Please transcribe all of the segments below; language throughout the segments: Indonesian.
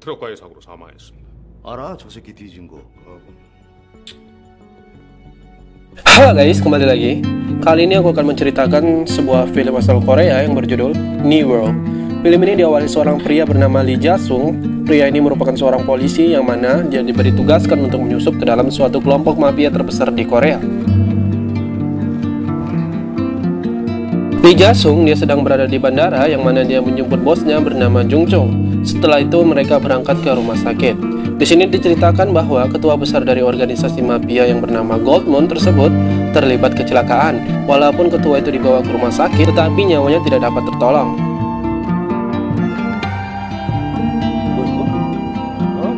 트럭과의 사고로 사망했습니다. 알아, 저 새끼 뒤진 거. Halo guys, kembali lagi. Kali ini aku akan menceritakan sebuah film asal Korea yang berjudul New World. Film ini diawali seorang pria bernama Lee Ja-sung. Pria ini merupakan seorang polisi yang mana dia diberi tugaskan untuk menyusup ke dalam suatu kelompok mafia terbesar di Korea. Lee Ja-sung dia sedang berada di bandara yang mana dia menjemput bosnya bernama Jung Chung. Setelah itu mereka berangkat ke rumah sakit. Di sini diceritakan bahwa ketua besar dari organisasi mafia yang bernama Goldmon tersebut terlibat kecelakaan. Walaupun ketua itu dibawa ke rumah sakit, tetapi nyawanya tidak dapat tertolong.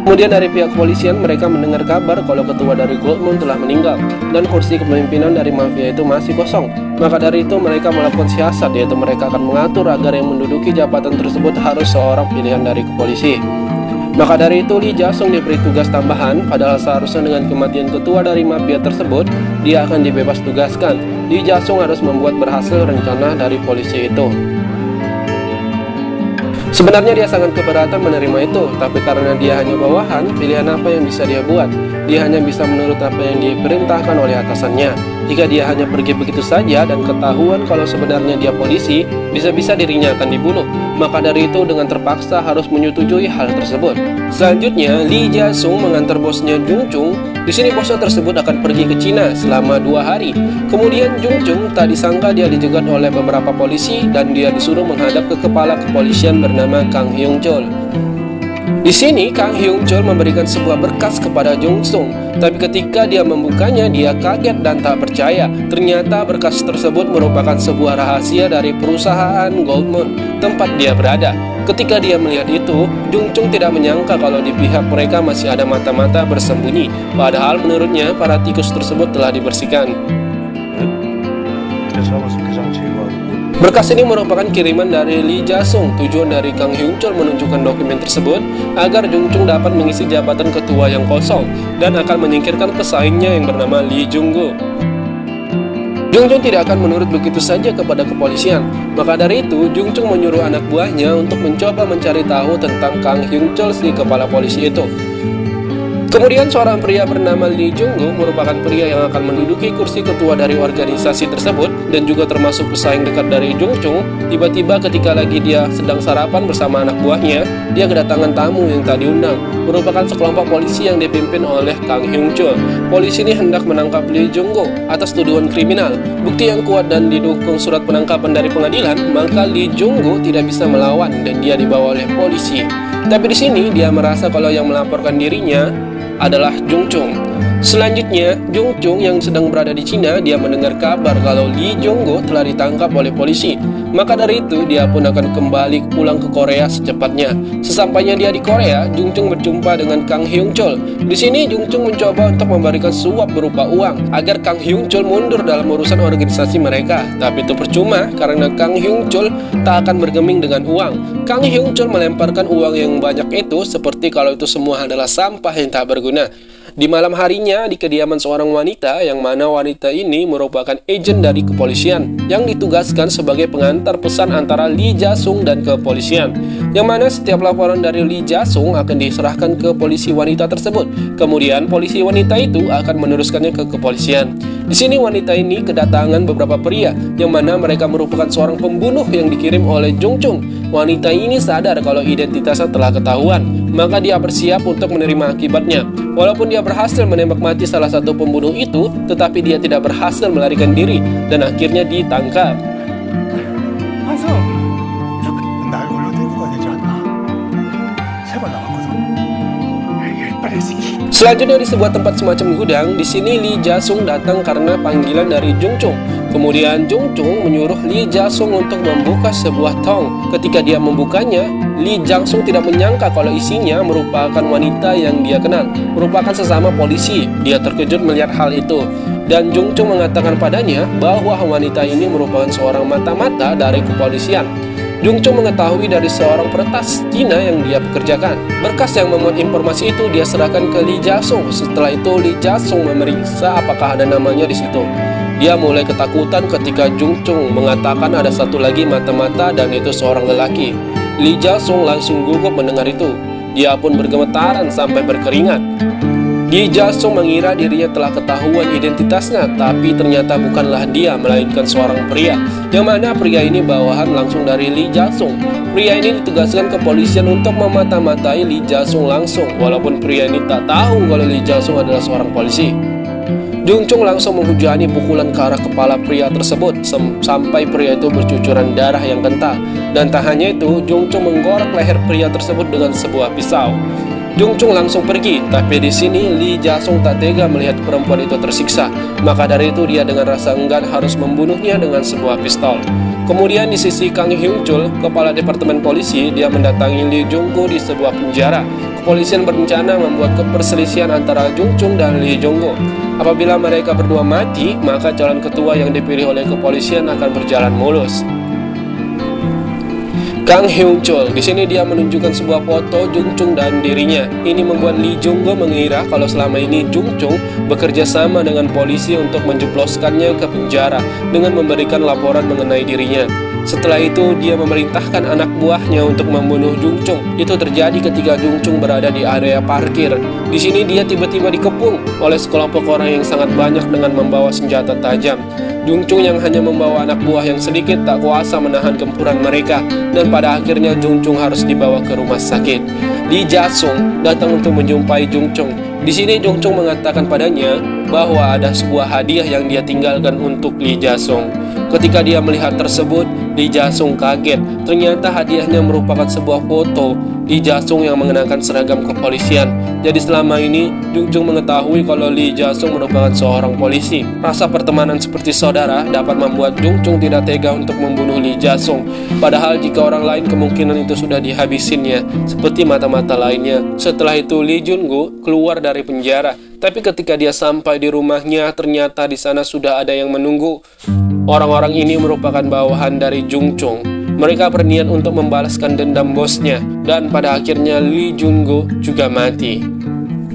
Kemudian dari pihak kepolisian mereka mendengar kabar kalau ketua dari Goldmon telah meninggal dan kursi kepemimpinan dari mafia itu masih kosong. Maka dari itu mereka melakukan siasat, yaitu mereka akan mengatur agar yang menduduki jabatan tersebut harus seorang pilihan dari kepolisi. Maka dari itu Lee Ja-sung diberi tugas tambahan, padahal seharusnya dengan kematian ketua dari mafia tersebut dia akan dibebas tugaskan. Lee Ja-sung harus membuat berhasil rencana dari polisi itu. Sebenarnya dia sangat keberatan menerima itu, tapi karena dia hanya bawahan, pilihan apa yang bisa dia buat? Dia hanya bisa menurut apa yang diperintahkan oleh atasannya. Jika dia hanya pergi begitu saja dan ketahuan kalau sebenarnya dia polisi, bisa-bisa dirinya akan dibunuh. Maka dari itu dengan terpaksa harus menyetujui hal tersebut. Selanjutnya, Lee Ja-sung mengantar bosnya Jung Chung. Di sini bosnya tersebut akan pergi ke Cina selama 2 hari. Kemudian Jung Chung tak disangka dia dijegat oleh beberapa polisi dan dia disuruh menghadap ke kepala kepolisian bernama Kang Hyung Chol. Di sini Kang Hyung Chol memberikan sebuah berkas kepada Jung Chung, tapi ketika dia membukanya dia kaget dan tak percaya. Ternyata berkas tersebut merupakan sebuah rahasia dari perusahaan Goldmon tempat dia berada. Ketika dia melihat itu, Jung Chung tidak menyangka kalau di pihak mereka masih ada mata-mata bersembunyi. Padahal menurutnya para tikus tersebut telah dibersihkan. Berkas ini merupakan kiriman dari Lee Ja-sung. Tujuan dari Kang Hyung Chol menunjukkan dokumen tersebut agar Jung Chung dapat mengisi jabatan ketua yang kosong dan akan menyingkirkan pesaingnya yang bernama Lee Jung-go. Jung Chung tidak akan menurut begitu saja kepada kepolisian. Maka dari itu, Jung Chung menyuruh anak buahnya untuk mencoba mencari tahu tentang Kang Hyung Chol, si kepala polisi itu. Kemudian seorang pria bernama Lee Jung-go merupakan pria yang akan menduduki kursi ketua dari organisasi tersebut dan juga termasuk pesaing dekat dari Jung Chung. Tiba-tiba ketika lagi dia sedang sarapan bersama anak buahnya, dia kedatangan tamu yang tak diundang. Merupakan sekelompok polisi yang dipimpin oleh Kang Hyung Chol. Polisi ini hendak menangkap Lee Jung-go atas tuduhan kriminal. Bukti yang kuat dan didukung surat penangkapan dari pengadilan, maka Lee Jung-go tidak bisa melawan dan dia dibawa oleh polisi. Tapi di sini dia merasa kalau yang melaporkan dirinya adalah Jung Chung. Selanjutnya, Jung Chung yang sedang berada di Cina, dia mendengar kabar kalau Lee Jung-go telah ditangkap oleh polisi. Maka dari itu, dia pun akan kembali pulang ke Korea secepatnya. Sesampainya dia di Korea, Jung Chung berjumpa dengan Kang Hyung Chol. Di sini, Jung Chung mencoba untuk memberikan suap berupa uang agar Kang Hyung Chol mundur dalam urusan organisasi mereka. Tapi itu percuma karena Kang Hyung Chol tak akan bergeming dengan uang. Kang Hyung Chol melemparkan uang yang banyak itu seperti kalau itu semua adalah sampah yang tak berguna. Di malam harinya, di kediaman seorang wanita, yang mana wanita ini merupakan agen dari kepolisian yang ditugaskan sebagai pengantar pesan antara Lee Ja-sung dan kepolisian. Yang mana setiap laporan dari Lee Ja-sung akan diserahkan ke polisi wanita tersebut. Kemudian polisi wanita itu akan meneruskannya ke kepolisian. Di sini wanita ini kedatangan beberapa pria, yang mana mereka merupakan seorang pembunuh yang dikirim oleh Jung Chung. Wanita ini sadar kalau identitasnya telah ketahuan, maka dia bersiap untuk menerima akibatnya. Walaupun dia berhasil menembak mati salah satu pembunuh itu, tetapi dia tidak berhasil melarikan diri dan akhirnya ditangkap. Selanjutnya di sebuah tempat semacam gudang, di sini Lee Ja-sung datang karena panggilan dari Jung Chung. Kemudian Jung Chung menyuruh Lee Ja-sung untuk membuka sebuah tong. Ketika dia membukanya, Lee Ja-sung tidak menyangka kalau isinya merupakan wanita yang dia kenal, merupakan sesama polisi. Dia terkejut melihat hal itu. Dan Jung Chung mengatakan padanya bahwa wanita ini merupakan seorang mata-mata dari kepolisian. Jung Chung mengetahui dari seorang peretas Cina yang dia pekerjakan. Berkas yang memuat informasi itu dia serahkan ke Lee Ja-sung. Setelah itu Lee Ja-sung memeriksa apakah ada namanya di situ. Dia mulai ketakutan ketika Jung Chung mengatakan ada satu lagi mata-mata dan itu seorang lelaki. Lee Ja-sung langsung gugup mendengar itu. dia pun bergemetaran sampai berkeringat. Lee Ja-sung mengira dirinya telah ketahuan identitasnya, tapi ternyata bukanlah dia, melainkan seorang pria, yang mana pria ini bawahan langsung dari Lee Ja-sung. Pria ini ditugaskan kepolisian untuk memata-matai Lee Ja-sung langsung, walaupun pria ini tak tahu kalau Lee Ja-sung adalah seorang polisi. Jung Chung langsung menghujani pukulan ke arah kepala pria tersebut sampai pria itu bercucuran darah yang kental. Dan tak hanya itu, Jung Chung menggorok leher pria tersebut dengan sebuah pisau. Jung Chung langsung pergi, tapi di sini Lee Ja-sung tak tega melihat perempuan itu tersiksa. Maka dari itu dia dengan rasa enggan harus membunuhnya dengan sebuah pistol. Kemudian di sisi Kang Hyung-chul, kepala departemen polisi, dia mendatangi Lee Jung-go di sebuah penjara. Kepolisian berencana membuat keperselisihan antara Jung Chung dan Lee Jung-go. Apabila mereka berdua mati, maka calon ketua yang dipilih oleh kepolisian akan berjalan mulus. Kang Hyung-chul, di sini dia menunjukkan sebuah foto Jung Chung dan dirinya. Ini membuat Lee Jung-go mengira kalau selama ini Jung Chung bekerja sama dengan polisi untuk menjebloskannya ke penjara dengan memberikan laporan mengenai dirinya. Setelah itu, dia memerintahkan anak buahnya untuk membunuh Jung Chung. Itu terjadi ketika Jung Chung berada di area parkir. Di sini dia tiba-tiba dikepung oleh sekelompok orang yang sangat banyak dengan membawa senjata tajam. Jung Chung yang hanya membawa anak buah yang sedikit tak kuasa menahan gempuran mereka, dan pada akhirnya Jung Chung harus dibawa ke rumah sakit. Lee Ja-sung datang untuk menjumpai Jung Chung. Di sini Jung Chung mengatakan padanya bahwa ada sebuah hadiah yang dia tinggalkan untuk Lee Ja-sung. Ketika dia melihat tersebut, Lee Ja-sung kaget. Ternyata hadiahnya merupakan sebuah foto Lee Ja-sung yang mengenakan seragam kepolisian. Jadi selama ini Jung Chung mengetahui kalau Lee Ja-sung merupakan seorang polisi. Rasa pertemanan seperti saudara dapat membuat Jung Chung tidak tega untuk membunuh Lee Ja-sung. Padahal jika orang lain kemungkinan itu sudah dihabisinnya, seperti mata-mata lainnya. Setelah itu Lee Jun-go keluar dari penjara. Tapi ketika dia sampai di rumahnya, ternyata di sana sudah ada yang menunggu. Orang-orang ini merupakan bawahan dari Jung Chung. Mereka berniat untuk membalaskan dendam bosnya, dan pada akhirnya Lee Jun-go juga mati.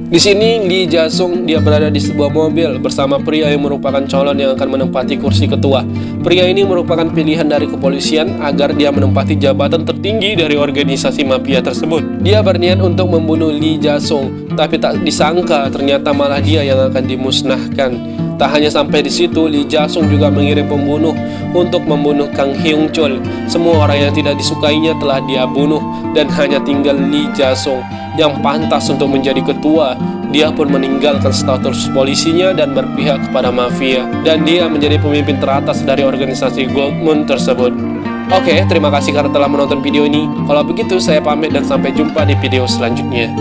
Di sini Lee Ja-sung dia berada di sebuah mobil bersama pria yang merupakan calon yang akan menempati kursi ketua. Pria ini merupakan pilihan dari kepolisian agar dia menempati jabatan tertinggi dari organisasi mafia tersebut. Dia berniat untuk membunuh Lee Ja-sung, tapi tak disangka ternyata malah dia yang akan dimusnahkan. Tak hanya sampai di situ, Lee Ja-sung juga mengirim pembunuh untuk membunuh Kang Hyung-chul. Semua orang yang tidak disukainya telah dia bunuh, dan hanya tinggal Lee Ja-sung yang pantas untuk menjadi ketua. Dia pun meninggalkan status polisinya dan berpihak kepada mafia, dan dia menjadi pemimpin teratas dari organisasi Gold Moon tersebut. Oke, terima kasih karena telah menonton video ini. Kalau begitu saya pamit dan sampai jumpa di video selanjutnya.